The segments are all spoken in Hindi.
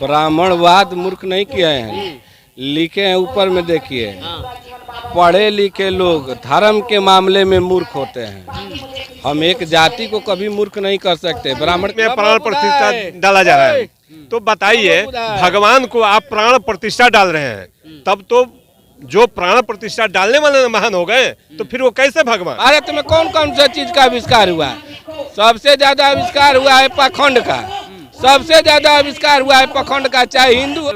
ब्राह्मणवाद मूर्ख नहीं किए हैं, लिखे हैं ऊपर में देखिए। पढ़े लिखे लोग धर्म के मामले में मूर्ख होते हैं। हम एक जाति को कभी मूर्ख नहीं कर सकते। ब्राह्मण में प्राण प्रतिष्ठा डाला जा रहा है, तो बताइए भगवान को आप प्राण प्रतिष्ठा डाल रहे हैं, तब तो जो प्राण प्रतिष्ठा डालने वाले महान हो गए, तो फिर वो कैसे भगवान? भारत में कौन कौन सा चीज का आविष्कार हुआ है? सबसे ज्यादा आविष्कार हुआ है पाखंड का, सबसे ज्यादा आविष्कार हुआ है पाखंड का। चाहे हिंदू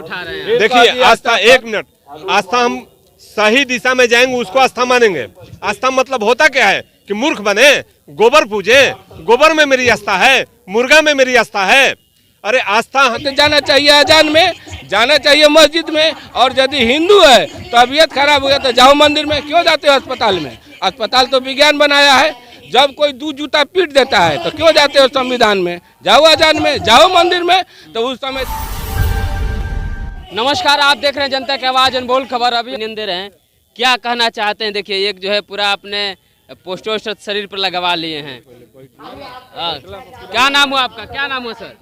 देखिए आस्था, एक मिनट, आस्था हम सही दिशा में जाएंगे उसको आस्था मानेंगे। आस्था मतलब होता क्या है कि मूर्ख बने, गोबर पूजे, गोबर में मेरी आस्था है, मुर्गा में मेरी आस्था है। अरे आस्था जाना चाहिए अजान में, जाना चाहिए मस्जिद में। और यदि हिंदू है तबीयत खराब हो गया तो जाओ मंदिर में, क्यों जाते हो अस्पताल में? अस्पताल तो विज्ञान बनाया है। जब कोई 2 जूता पीट देता है तो क्यों जाते हो संविधान में? जाओ अजान में, जाओ मंदिर में। तो उस समय नमस्कार, आप देख रहे हैं जनता की आवाज अनमोल खबर। अभी दे रहे हैं, क्या कहना चाहते हैं? देखिए, एक जो है पूरा अपने पोस्टर शरीर पर लगवा लिए हैं। क्या नाम हुआ आपका? क्या नाम हुआ सर?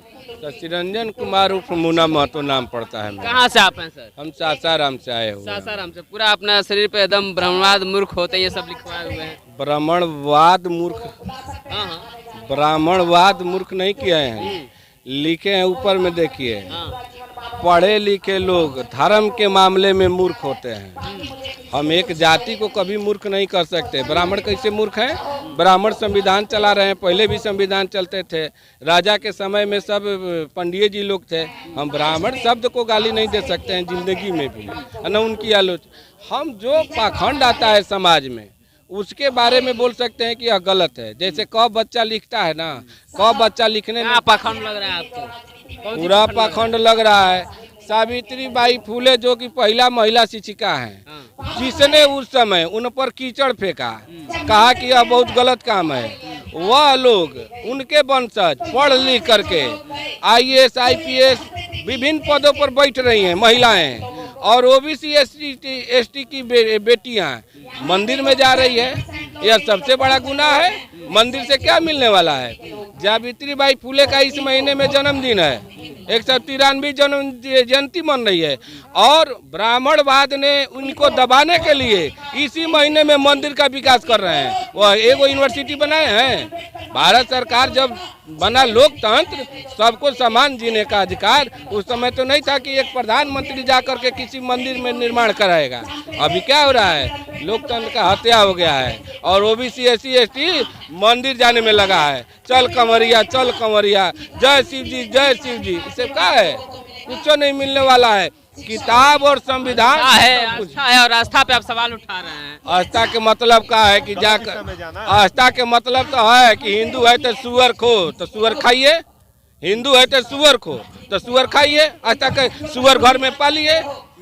चिरंजन कुमार उर्फ मुन्ना महतो नाम पड़ता है। कहाँ से आप हैं सर? हम सासाराम से आए हुए। सासाराम से। पूरा अपना शरीर पे एकदम ब्राह्मणवाद मूर्ख होते हैं ये सब लिखवाए हुए हैं। ब्राह्मणवाद मूर्ख, ब्राह्मणवाद मूर्ख नहीं किए हैं, लिखे हैं ऊपर में देखिए। पढ़े लिखे लोग धर्म के मामले में मूर्ख होते हैं। हम एक जाति को कभी मूर्ख नहीं कर सकते। ब्राह्मण कैसे मूर्ख हैं? ब्राह्मण संविधान चला रहे हैं, पहले भी संविधान चलते थे। राजा के समय में सब पंडित जी लोग थे। हम ब्राह्मण शब्द को गाली नहीं दे सकते हैं जिंदगी में भी, न उनकी आलोचना। हम जो पाखंड आता है समाज में उसके बारे में बोल सकते हैं कि यह गलत है। जैसे क बच्चा लिखता है ना, क बच्चा लिखने में पाखंड लग रहा है आपको? पूरा पाखंड लग रहा है। सावित्री बाई फूले जो कि पहला महिला शिक्षिका हैं, जिसने उस समय उन पर कीचड़ फेंका, कहा कि यह बहुत गलत काम है, वह लोग उनके वंशज पढ़ लिख करके IAS IPS विभिन्न पदों पर बैठ रही हैं महिलाएं। और OBC ST की बेटियां मंदिर में जा रही है। यह सबसे बड़ा गुनाह है। मंदिर से क्या मिलने वाला है? सावित्री बाई फूले का इस महीने में जन्मदिन है, 193वीं जन्म जयंती मन रही है। और ब्राह्मणवाद ने उनको दबाने के लिए इसी महीने में मंदिर का विकास कर रहे हैं। वह एगो यूनिवर्सिटी बनाए हैं। भारत सरकार जब बना लोकतंत्र, सबको समान जीने का अधिकार, उस समय तो नहीं था कि एक प्रधानमंत्री जाकर के किसी मंदिर में निर्माण कराएगा। अभी क्या हो रहा है? लोकतंत्र का हत्या हो गया है और OBC SC ST मंदिर जाने में लगा है। चल कंवरिया, चल कंवरिया, जय शिव जी, जय शिव जी। इससे क्या है? कुछ नहीं मिलने वाला है। किताब और संविधान है, अच्छा है। और आस्था पे आप सवाल उठा रहे हैं। आस्था के मतलब क्या है कि जाकर, आस्था के मतलब तो है कि हिंदू है तो सुअर खो तो सुअर खाइए, हिंदू है तो सुअर खो तो सुअर खाइए। आस्था के सुअर घर में पालिए,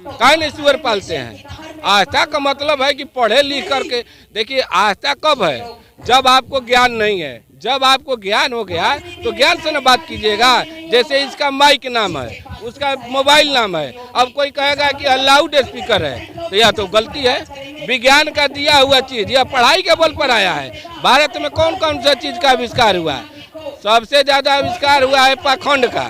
काहे नहीं सुअर पालते हैं? आस्था का मतलब है कि पढ़े लिख करके। देखिए, आस्था कब है? जब आपको ज्ञान नहीं है। जब आपको ज्ञान हो गया तो ज्ञान से न बात कीजिएगा। जैसे इसका माइक नाम है, उसका मोबाइल नाम है। अब कोई कहेगा कि लाउड स्पीकर है, तो यह तो गलती है। विज्ञान का दिया हुआ चीज यह पढ़ाई के बल पर आया है। भारत में कौन कौन सा चीज का आविष्कार हुआ है? सबसे ज्यादा आविष्कार हुआ है पाखंड का,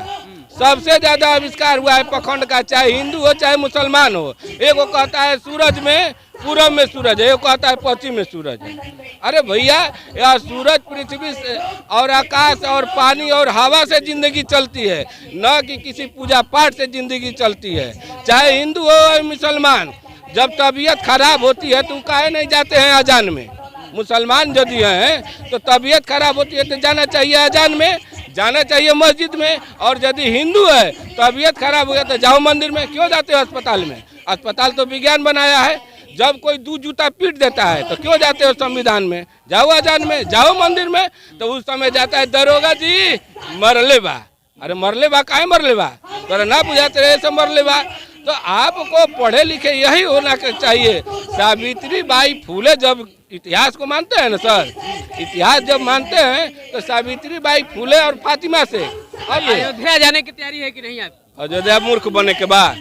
सबसे ज्यादा आविष्कार हुआ है पाखंड का। चाहे हिंदू हो चाहे मुसलमान हो। एगो कहता है सूरज में पूरब में सूरज है, एगो कहता है पश्चिम में सूरज है। अरे भैया, यह सूरज पृथ्वी से और आकाश और पानी और हवा से जिंदगी चलती है, न कि किसी पूजा पाठ से जिंदगी चलती है। चाहे हिंदू हो या मुसलमान, जब तबीयत खराब होती है तो काहे नहीं जाते हैं अजान में? मुसलमान यदि हैं तो तबीयत खराब होती है तो जाना चाहिए अजान में, जाना चाहिए मस्जिद में। और यदि हिंदू है तबीयत खराब हो गया तो जाओ मंदिर में, क्यों जाते हो अस्पताल में? अस्पताल तो विज्ञान बनाया है। जब कोई 2 जूता पीट देता है तो क्यों जाते हो संविधान में? जाओ अजान में, जाओ मंदिर में। तो उस समय जाता है दरोगा जी मरले बा। अरे मरले बा काहे मरले बा? तो ना बुझाते रहे सब मरले बा। तो आपको पढ़े लिखे यही होना चाहिए। सावित्री बाई फूले जब इतिहास को मानते हैं ना सर, इतिहास जब मानते हैं तो सावित्री बाई फूले और फातिमा से। अब अयोध्या जाने की तैयारी है कि नहीं आप? अयोध्या मूर्ख बनने के बाद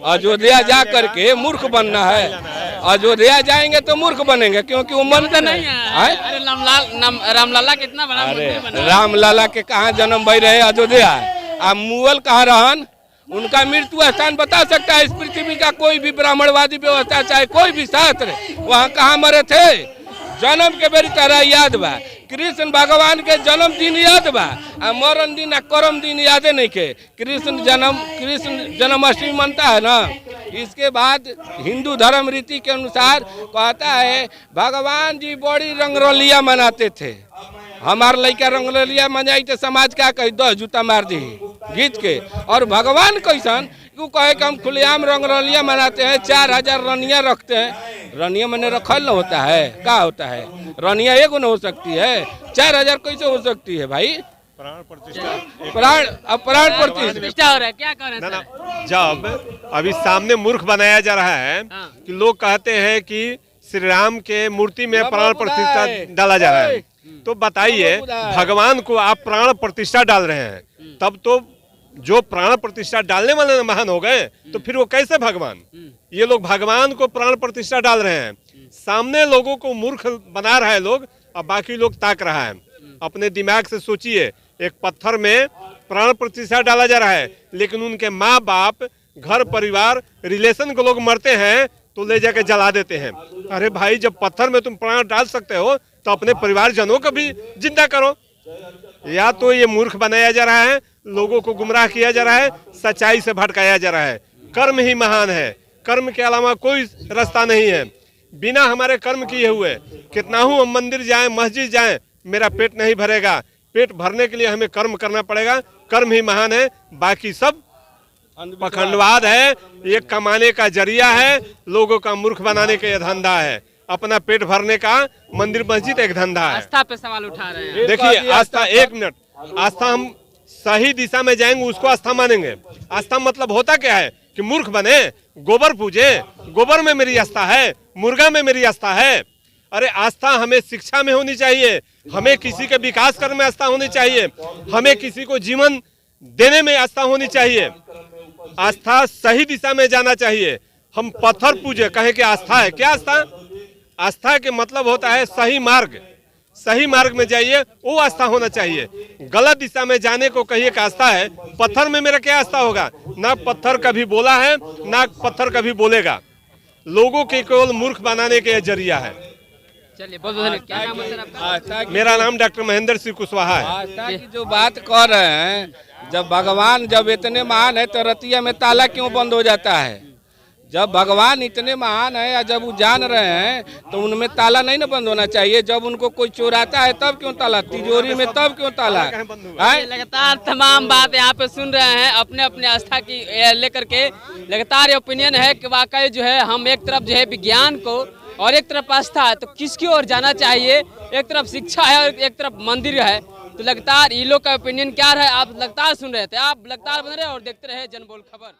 अयोध्या जा करके मूर्ख बनना है। अयोध्या जाएंगे तो मूर्ख बनेंगे, क्योंकि वो मन नहीं है। अरे रामलला कितना बड़ा अरे रामलला के कहाँ जन्म भई रहे? अयोध्या। आ मुगल कहाँ रहन? उनका मृत्यु स्थान बता सकता है इस पृथ्वी का कोई भी ब्राह्मणवादी व्यवस्था चाहे कोई भी शास्त्र वहाँ कहाँ मरे थे। जन्म के बेरी तरह याद बा, कृष्ण भगवान के जन्मदिन याद बा, मरण दिन कर्म दिन यादे नहीं के। कृष्ण जन्माष्टमी मनता है ना। इसके बाद हिंदू धर्म रीति के अनुसार कहता है भगवान जी बड़ी रंगरलिया मनाते थे। हमार लड़का रंगरलिया मनाई तो समाज क्या कही 10 जूता मार दी घींच के। और भगवान कैसन क्यों कहे कि हम खुलेआम रंगरलिया मनाते हैं, 4000 रनिया रखते हैं। रनिया मैंने रखल न होता है, क्या होता है? रनिया एगो न हो सकती है, 4000 कैसे हो सकती है भाई? प्राण प्रतिष्ठा हो रहा है, क्या कह रहे हैं ना, जब अभी सामने मूर्ख बनाया जा रहा है कि लोग कहते हैं कि श्री राम के मूर्ति में प्राण प्रतिष्ठा डाला जा रहा है, तो बताइए भगवान को आप प्राण प्रतिष्ठा डाल रहे हैं, तब तो जो प्राण प्रतिष्ठा डालने वाले महान हो गए, तो फिर वो कैसे भगवान? ये लोग भगवान को प्राण प्रतिष्ठा डाल रहे हैं, सामने लोगों को मूर्ख बना रहा है लोग, अब बाकी लोग ताक रहा है। अपने दिमाग से सोचिए, एक पत्थर में प्राण प्रतिष्ठा डाला जा रहा है, लेकिन उनके माँ बाप, घर परिवार, रिलेशन के लोग मरते हैं तो ले जाके जला देते हैं। अरे भाई, जब पत्थर में तुम प्राण डाल सकते हो तो अपने परिवारजनों को भी जिंदा करो। या तो ये मूर्ख बनाया जा रहा है, लोगों को गुमराह किया जा रहा है, सच्चाई से भटकाया जा रहा है। कर्म ही महान है, कर्म के अलावा कोई रास्ता नहीं है। बिना हमारे कर्म किए हुए कितना हम मंदिर जाएं, मस्जिद जाएं, मेरा पेट नहीं भरेगा। पेट भरने के लिए हमें कर्म करना पड़ेगा। कर्म ही महान है, बाकी सब पखंडवाद है, ये कमाने का जरिया है, लोगों का मूर्ख बनाने का यह धंधा है। अपना पेट भरने का मंदिर मस्जिद एक धंधा है। आस्था पे सवाल उठा रहे हैं। देखिए आस्था, एक मिनट, आस्था हम सही दिशा में जाएंगे उसको आस्था मानेंगे। आस्था मतलब होता क्या है कि मूर्ख बने, गोबर पूजे, गोबर में मेरी आस्था है, मुर्गा में मेरी आस्था है। अरे आस्था हमें शिक्षा में होनी चाहिए, हमें किसी के विकास करने में आस्था होनी चाहिए, हमें किसी को जीवन देने में आस्था होनी चाहिए। आस्था सही दिशा में जाना चाहिए। हम पत्थर पूजे कहें कि आस्था है, क्या आस्था? आस्था के मतलब होता है सही मार्ग, सही मार्ग में जाइए, वो आस्था होना चाहिए। गलत दिशा में जाने को कहिए कि आस्था है, पत्थर में मेरा क्या आस्था होगा? ना पत्थर कभी बोला है, ना पत्थर कभी बोलेगा। लोगों के केवल मूर्ख बनाने के जरिया है। चलिए बहुत क्या नाम है सर आपका? मेरा नाम डॉक्टर महेंद्र सिंह कुशवाहा है। आस्था की जो बात कर रहे हैं, जब भगवान जब इतने महान है तो रतिया में ताला क्यों बंद हो जाता है? जब भगवान इतने महान है या जब वो जान रहे हैं तो उनमें ताला नहीं ना बंद होना चाहिए। जब उनको कोई चोराता है तब क्यों ताला, तिजोरी में तब क्यों ताला? लगातार तमाम बात यहाँ पे सुन रहे हैं, अपने अपने आस्था की लेकर के लगातार ओपिनियन है कि वाकई जो है हम एक तरफ जो है विज्ञान को और एक तरफ आस्था है, तो किसकी ओर जाना चाहिए? एक तरफ शिक्षा है और एक तरफ मंदिर है। तो लगातार ये लोग का ओपिनियन क्या है, आप लगातार सुन रहे थे, आप लगातार बन रहे और देखते रहे जनबोल खबर।